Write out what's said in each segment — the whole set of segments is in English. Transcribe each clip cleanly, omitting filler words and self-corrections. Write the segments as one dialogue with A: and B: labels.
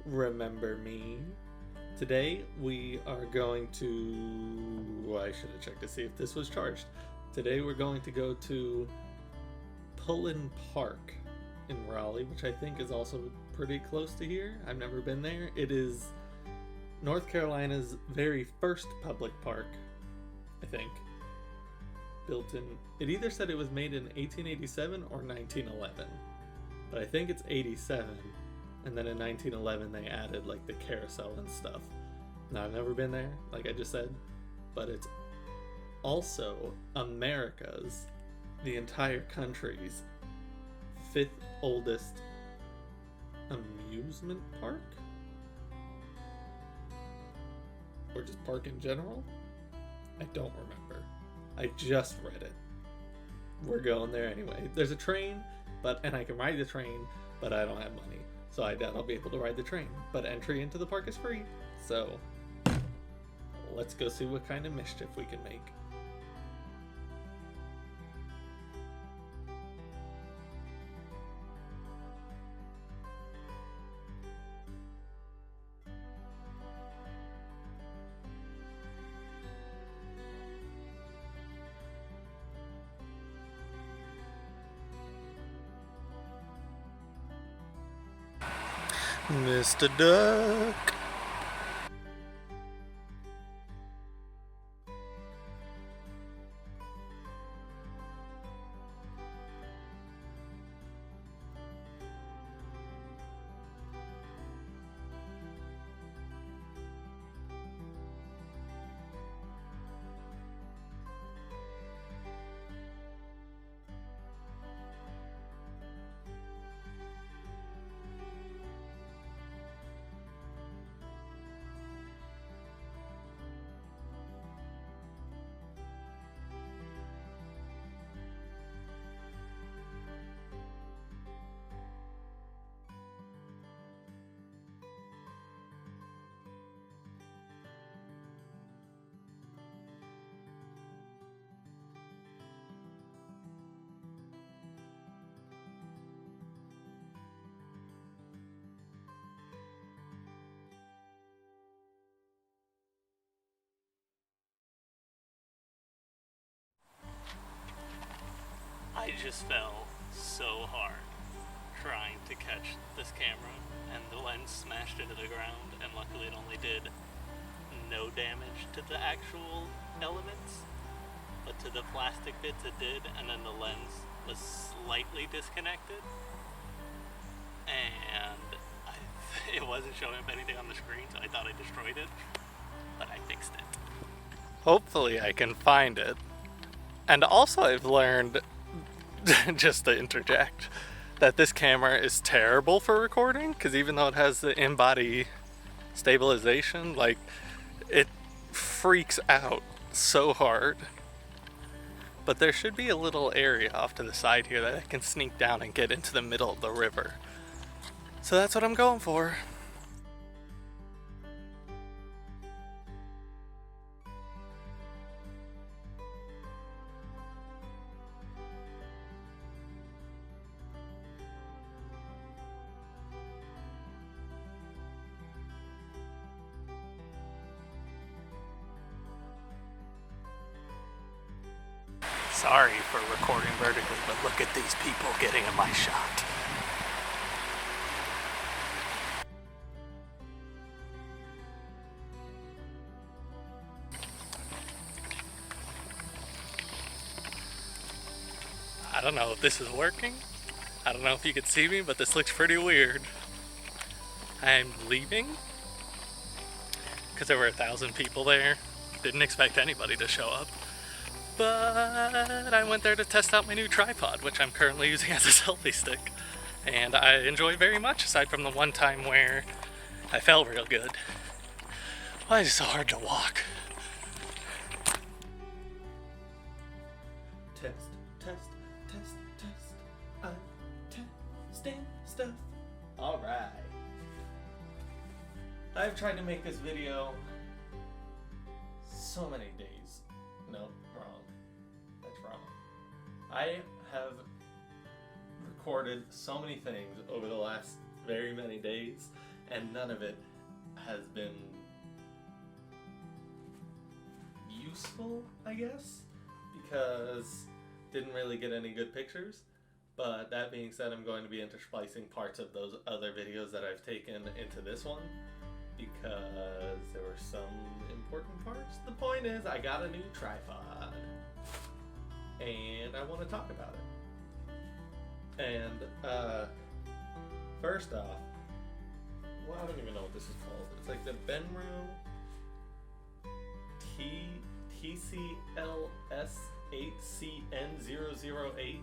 A: remember me. Today we are going to... Well, I should have checked to see if this was charged. Today we're going to go to Pullen Park in Raleigh, which I think is also pretty close to here. I've never been there. It is North Carolina's very first public park, I think. Built in... It either said it was made in 1887 or 1911. But I think it's 87. And then in 1911 they added like the carousel and stuff. Now I've never been there, like I just said, but it's also America's, the entire country's, 5th oldest amusement park? Or just park in general? I don't remember. I just read it. We're going there anyway. There's a train, and I can ride the train, but I don't have money. So I doubt I'll be able to ride the train. But entry into the park is free. So let's go see what kind of mischief we can make. Mr. Duck.
B: I just fell so hard trying to catch this camera, and the lens smashed into the ground, and luckily it only did no damage to the actual elements, but to the plastic bits it did, and then the lens was slightly disconnected, and it wasn't showing up anything on the screen, so I thought I destroyed it, but I fixed it.
A: Hopefully I can find it. And also I've learned, just to interject, that this camera is terrible for recording, because even though it has the in-body stabilization, like, it freaks out so hard. But there should be a little area off to the side here that I can sneak down and get into the middle of the river. So that's what I'm going for.
B: Sorry for recording vertically, but look at these people getting in my shot.
A: I don't know if this is working. I don't know if you can see me, but this looks pretty weird. I'm leaving because there were 1,000 people there. Didn't expect anybody to show up. But I went there to test out my new tripod, which I'm currently using as a selfie stick. And I enjoy very much, aside from the one time where I fell real good. Why is it so hard to walk? Test, test, test, test. I'm testing stuff. Alright. I've tried to make this video so many days. No, wrong. That's wrong. I have recorded so many things over the last very many days, and none of it has been useful, I guess, because didn't really get any good pictures. But that being said, I'm going to be intersplicing parts of those other videos that I've taken into this one because there were some important parts. The point is, I got a new tripod and I want to talk about it. And first off, well, I don't even know what this is called. It's like the Benro TCLS8CN008.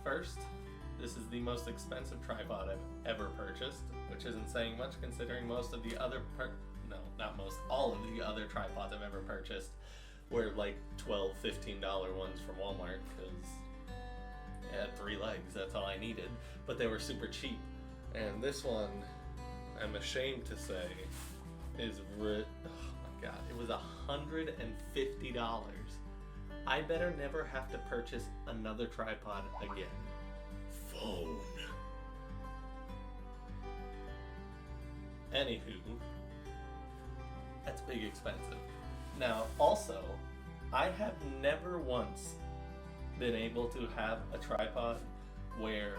A: First, this is the most expensive tripod I've ever purchased, which isn't saying much considering most of the other all of the other tripods I've ever purchased were like $12, $15 ones from Walmart because it had 3 legs, that's all I needed, but they were super cheap. And this one, I'm ashamed to say, is oh my god, it was $150. I better never have to purchase another tripod again. Phone. Anywho, that's big expensive. Now, also, I have never once been able to have a tripod where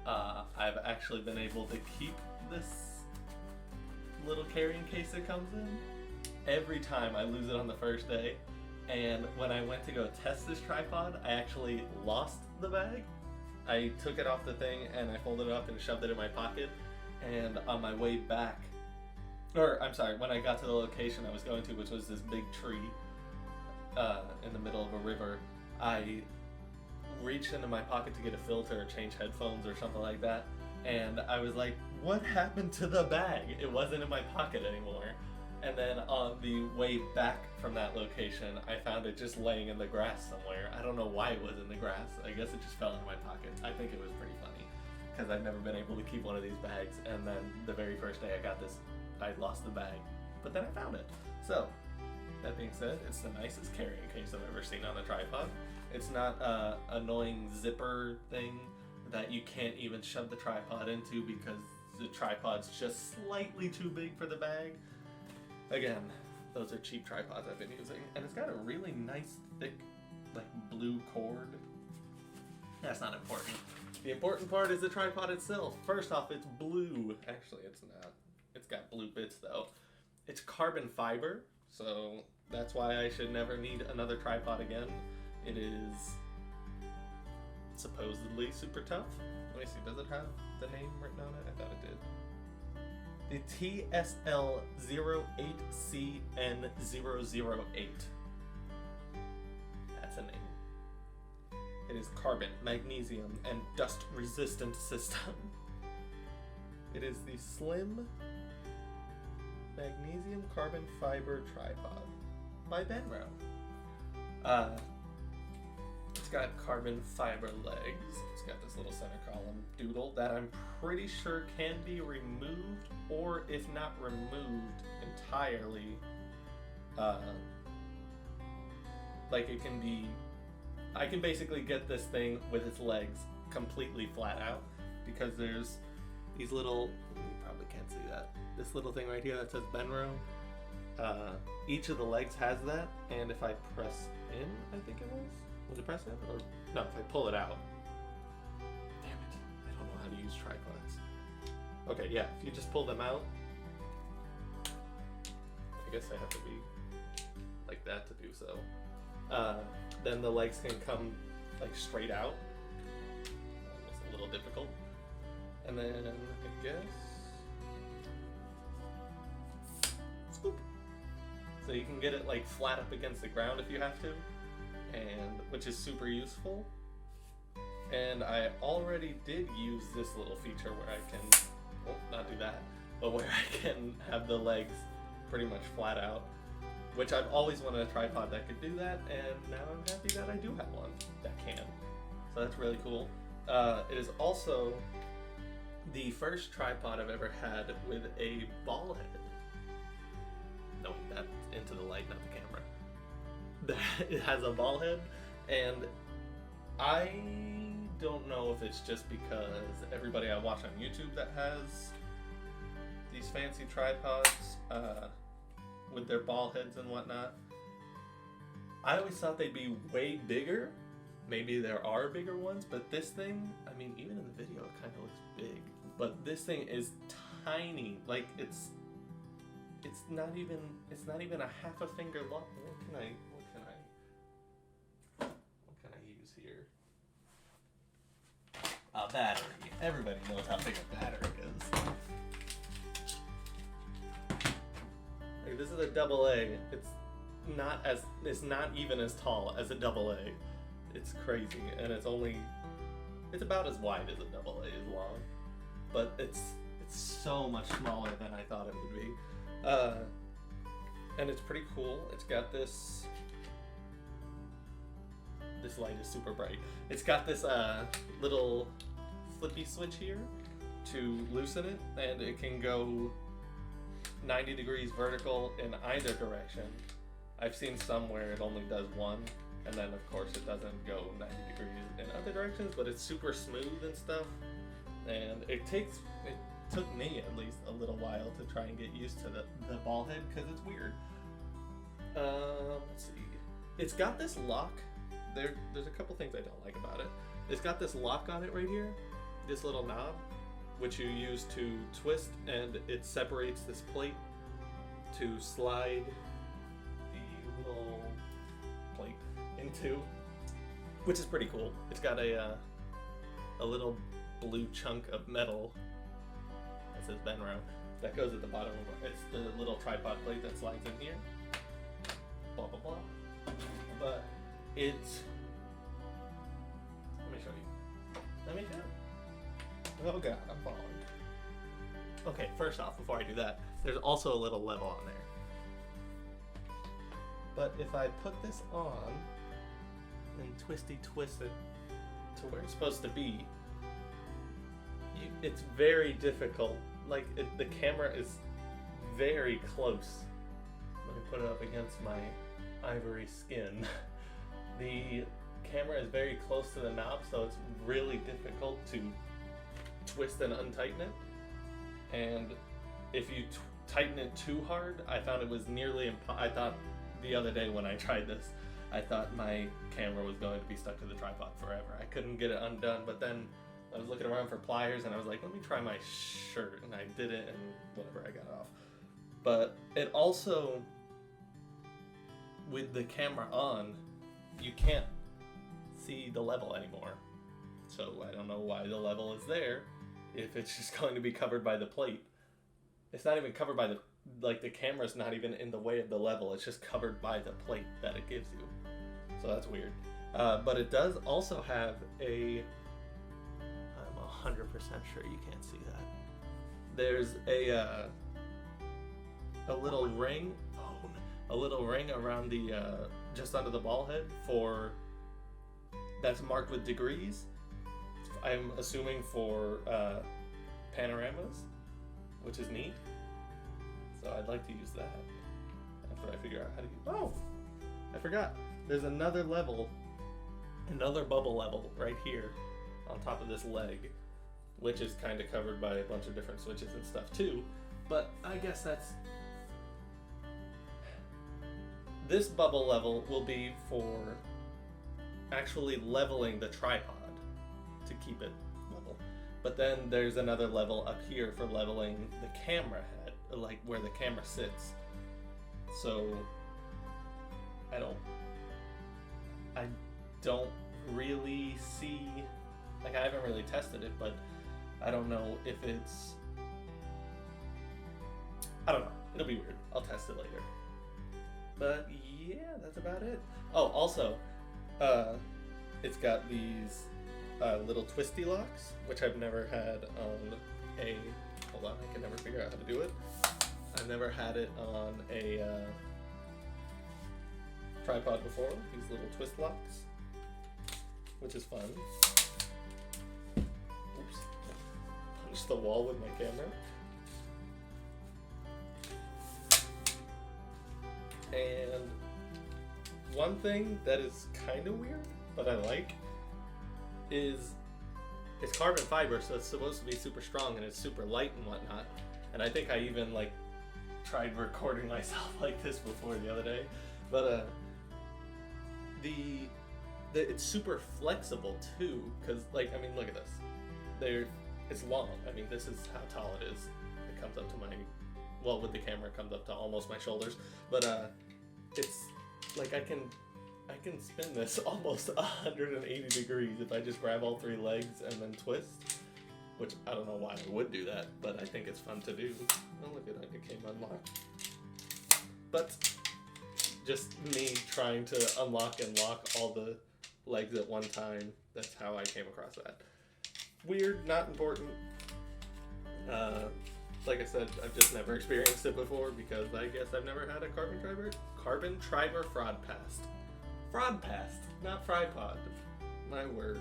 A: I've actually been able to keep this little carrying case it comes in. Every time I lose it on the first day, and when I went to go test this tripod, I actually lost the bag. I took it off the thing and I folded it up and shoved it in my pocket, and on my way back, when I got to the location I was going to, which was this big tree in the middle of a river, I reached into my pocket to get a filter or change headphones or something like that, and I was like, what happened to the bag? It wasn't in my pocket anymore. And then on the way back from that location, I found it just laying in the grass somewhere. I don't know why it was in the grass. I guess it just fell into my pocket. I think it was pretty funny because I've never been able to keep one of these bags, and then the very first day I got this, I lost the bag, but then I found it. So, that being said, it's the nicest carrying case I've ever seen on a tripod. It's not a annoying zipper thing that you can't even shove the tripod into because the tripod's just slightly too big for the bag. Again, those are cheap tripods I've been using, and it's got a really nice thick, like, blue cord. That's not important. The important part is the tripod itself. First off, it's blue. Actually, it's not. It's got blue bits though. It's carbon fiber, so that's why I should never need another tripod again. It is supposedly super tough. Let me see, does it have the name written on it? I thought it did. The TSL08CN008. That's a name. It is carbon, magnesium, and dust-resistant system. It is the slim magnesium carbon fiber tripod by Benro. It's got carbon fiber legs. It's got this little center column doodle that I'm pretty sure can be removed, or if not removed entirely, like it can be, I can basically get this thing with its legs completely flat out because there's these little, you probably can't see that, this little thing right here that says Benro. Each of the legs has that, and if I press in, I think it was it press in? Or no, if I pull it out. Damn it, I don't know how to use tripods. Okay, yeah, if you just pull them out, I guess I have to be like that to do so. Then the legs can come like straight out. It's a little difficult. And then I guess scoop. So you can get it like flat up against the ground if you have to, and which is super useful. And I already did use this little feature where I can, well, not do that, but where I can have the legs pretty much flat out, which I've always wanted a tripod that could do that, and now I'm happy that I do have one that can. So that's really cool. It is also the first tripod I've ever had with a ball head. No, that's into the light, not the camera. It has a ball head, and I don't know if it's just because everybody I watch on YouTube that has these fancy tripods with their ball heads and whatnot. I always thought they'd be way bigger. Maybe there are bigger ones, but this thing, I mean, even in the video, it kind of looks big. But this thing is tiny. Like it's not even a half a finger long. What can I use here? A battery. Everybody knows how big a battery is. Like, this is a AA. It's not even as tall as a AA. It's crazy, and it's about as wide as a AA is long, but it's so much smaller than I thought it would be. And it's pretty cool. It's got this light is super bright. It's got this little flippy switch here to loosen it, and it can go 90 degrees vertical in either direction. I've seen some where it only does one, and then of course it doesn't go 90 degrees in other directions, but it's super smooth and stuff. And it took me at least a little while to try and get used to the ball head, because it's weird. Let's see. It's got this lock. There's a couple things I don't like about it. It's got this lock on it right here, this little knob, which you use to twist, and it separates this plate to slide the little plate into, which is pretty cool. It's got a little blue chunk of metal that says Benro that goes at the bottom of it. It's the little tripod plate that slides in here. Blah blah blah. But it's, let me show you. Oh god, I'm falling. Okay, first off, before I do that, there's also a little level on there. But if I put this on and twist it to where it's supposed to be, it's very difficult. Like, the camera is very close. Let me put it up against my ivory skin. The camera is very close to the knob, so it's really difficult to twist and untighten it. And if you tighten it too hard, I found it was nearly I thought the other day when I tried this, I thought my camera was going to be stuck to the tripod forever. I couldn't get it undone, but then I was looking around for pliers and I was like, let me try my shirt, and I did it, and whatever, I got it off. But it also, with the camera on, you can't see the level anymore. So I don't know why the level is there if it's just going to be covered by the plate. It's not even covered by the camera's not even in the way of the level. It's just covered by the plate that it gives you. So that's weird. But it does also have I'm 100% sure you can't see that. There's a little ring, around the just under the ball head that's marked with degrees. I'm assuming for panoramas, which is neat. So I'd like to use that after I figure out how to use. Oh, I forgot. There's another level, another bubble level right here on top of this leg, which is kind of covered by a bunch of different switches and stuff too. But I guess this bubble level will be for actually leveling the tripod to keep it level. But then there's another level up here for leveling the camera head, like where the camera sits. So I don't really see, like, I haven't really tested it, but I don't know if it's, I don't know, it'll be weird. I'll test it later. But yeah, that's about it. Oh, also, it's got these little twisty locks, which I've never had on hold on, I can never figure out how to do it. I've never had it on a tripod before, these little twist locks, which is fun. Oops, punched the wall with my camera. And one thing that is kind of weird, but I like, is it's carbon fiber, so it's supposed to be super strong and it's super light and whatnot. And I think I even like tried recording myself like this before the other day, but it's super flexible too, because like, I mean, look at this. It's long. I mean, this is how tall it is. It comes up to my, well, with the camera it comes up to almost my shoulders, but it's like I can spin this almost 180 degrees if I just grab all three legs and then twist, which I don't know why I would do that, but I think it's fun to do. Oh, look at that, it came unlocked. But just me trying to unlock and lock all the legs at one time, that's how I came across that. Weird, not important. Like I said, I've just never experienced it before because I guess I've never had a carbon triber fraud past. Fraud past, not fry pod. My word.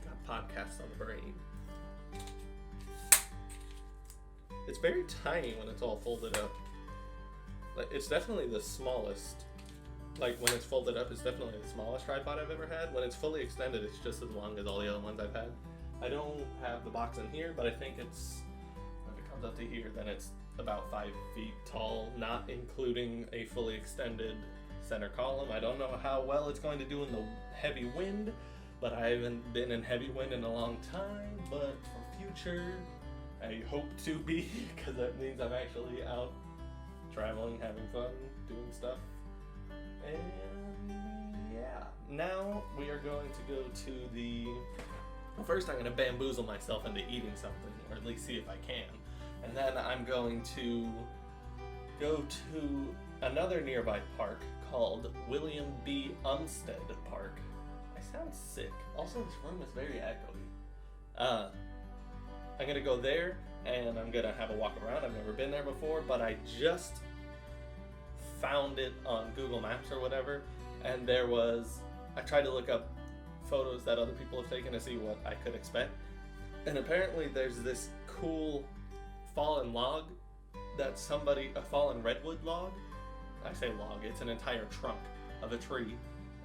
A: Got podcasts on the brain. It's very tiny when it's all folded up. Like, it's definitely the smallest. Like, when it's folded up, it's definitely the smallest tripod I've ever had. When it's fully extended, it's just as long as all the other ones I've had. I don't have the box in here, but I think it's, if it comes up to here, then it's about 5 feet tall, not including a fully extended center column. I don't know how well it's going to do in the heavy wind, but I haven't been in heavy wind in a long time. But for future, I hope to be, because that means I'm actually out traveling, having fun, doing stuff. And yeah, now we are going to go to the, well, first I'm going to bamboozle myself into eating something, or at least see if I can. And then I'm going to go to another nearby park called William B. Umstead Park. I sound sick. Also, this room is very echoey. I'm gonna go there and I'm gonna have a walk around. I've never been there before, but I just found it on Google Maps or whatever, and I tried to look up photos that other people have taken to see what I could expect, and apparently there's this cool fallen log that a fallen redwood log, I say log, it's an entire trunk of a tree,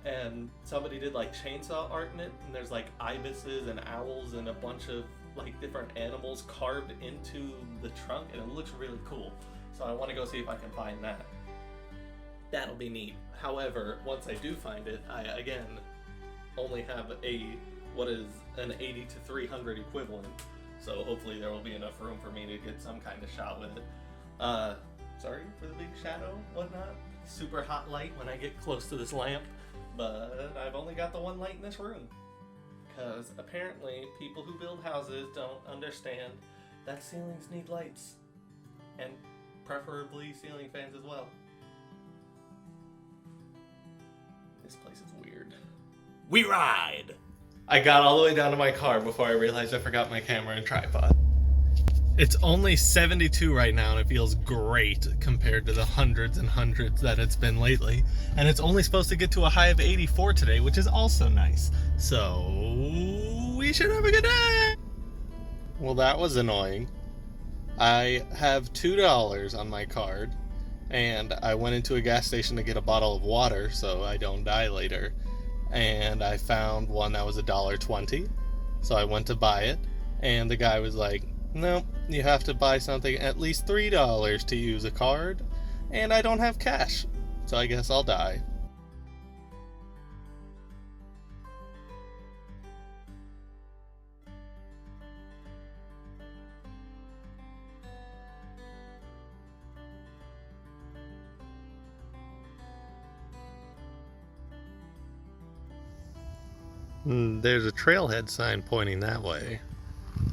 A: and somebody did like chainsaw art in it, and there's like ibises and owls and a bunch of like different animals carved into the trunk, and it looks really cool. So I want to go see if I can find that. That'll be neat. However, once I do find it, I again only have what is an 80 to 300 equivalent, so hopefully there will be enough room for me to get some kind of shot with it. Sorry for the big shadow, whatnot. Super hot light when I get close to this lamp, but I've only got the one light in this room. Because apparently people who build houses don't understand that ceilings need lights. And preferably ceiling fans as well. This place is weird. We ride! I got all the way down to my car before I realized I forgot my camera and tripod. It's only 72 right now, and it feels great compared to the hundreds and hundreds that it's been lately. And it's only supposed to get to a high of 84 today, which is also nice. So we should have a good day. Well, that was annoying. I have $2 on my card, and I went into a gas station to get a bottle of water so I don't die later. And I found one that was $1.20, so I went to buy it, and the guy was like, "Nope, you have to buy something at least $3 to use a card, and I don't have cash, so I guess I'll die." There's a trailhead sign pointing that way.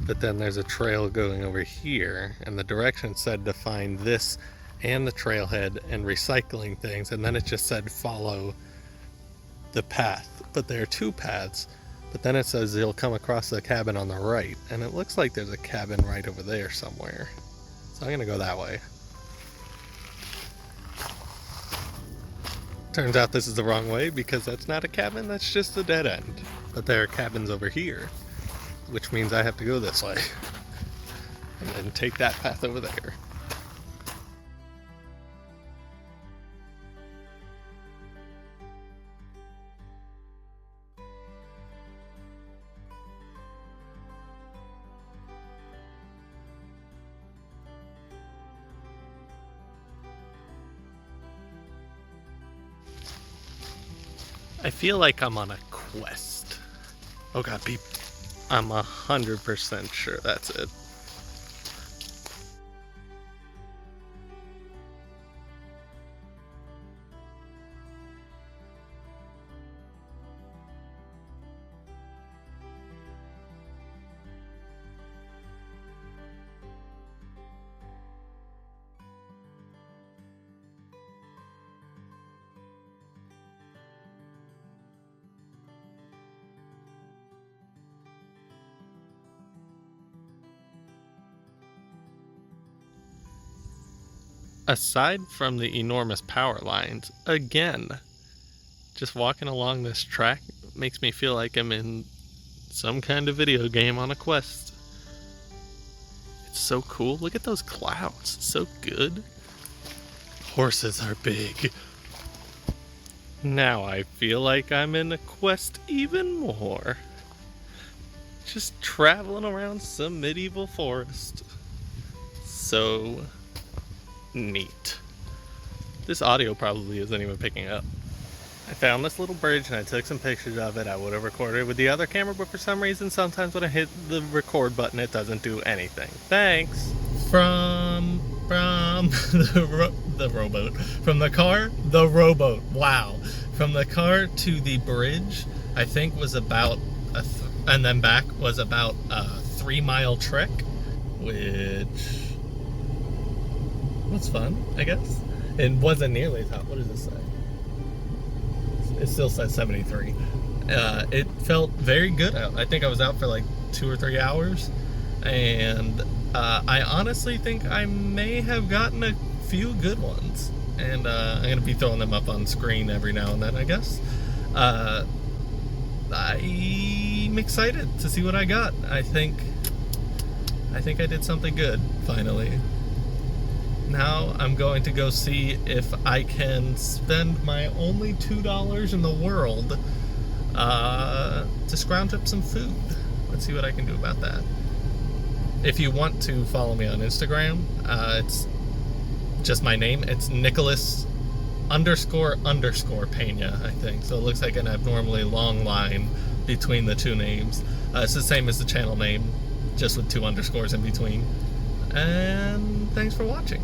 A: But then there's a trail going over here, and the direction said to find this and the trailhead and recycling things, and then it just said follow the path. But there are two paths, but then it says you'll come across the cabin on the right, and it looks like there's a cabin right over there somewhere. So I'm gonna go that way. Turns out this is the wrong way because that's not a cabin, that's just a dead end. But there are cabins over here, which means I have to go this way and then take that path over there. I feel like I'm on a quest. Oh god, beep. I'm 100% sure that's it. Aside from the enormous power lines, again, just walking along this track makes me feel like I'm in some kind of video game on a quest. It's so cool. Look at those clouds. It's so good. Horses are big. Now I feel like I'm in a quest even more. Just traveling around some medieval forest. So neat. This audio probably isn't even picking up. I found this little bridge and I took some pictures of it. I would have recorded it with the other camera, but for some reason, sometimes when I hit the record button, it doesn't do anything. Thanks. From the rowboat. From the car, the rowboat. Wow. From the car to the bridge, I think was about and then back was about a 3-mile trek, which was fun, I guess. It wasn't nearly as hot. What does this say? It still says 73. It felt very good out. I think I was out for like 2 or 3 hours, and I honestly think I may have gotten a few good ones, and I'm gonna be throwing them up on screen every now and then, I guess. I'm excited to see what I got. I think I did something good finally. Now I'm going to go see if I can spend my only $2 in the world to scrounge up some food. Let's see what I can do about that. If you want to follow me on Instagram, it's just my name. It's Nicholas _ Pena, I think. So it looks like an abnormally long line between the two names. It's the same as the channel name, just with 2 underscores in between. And thanks for watching.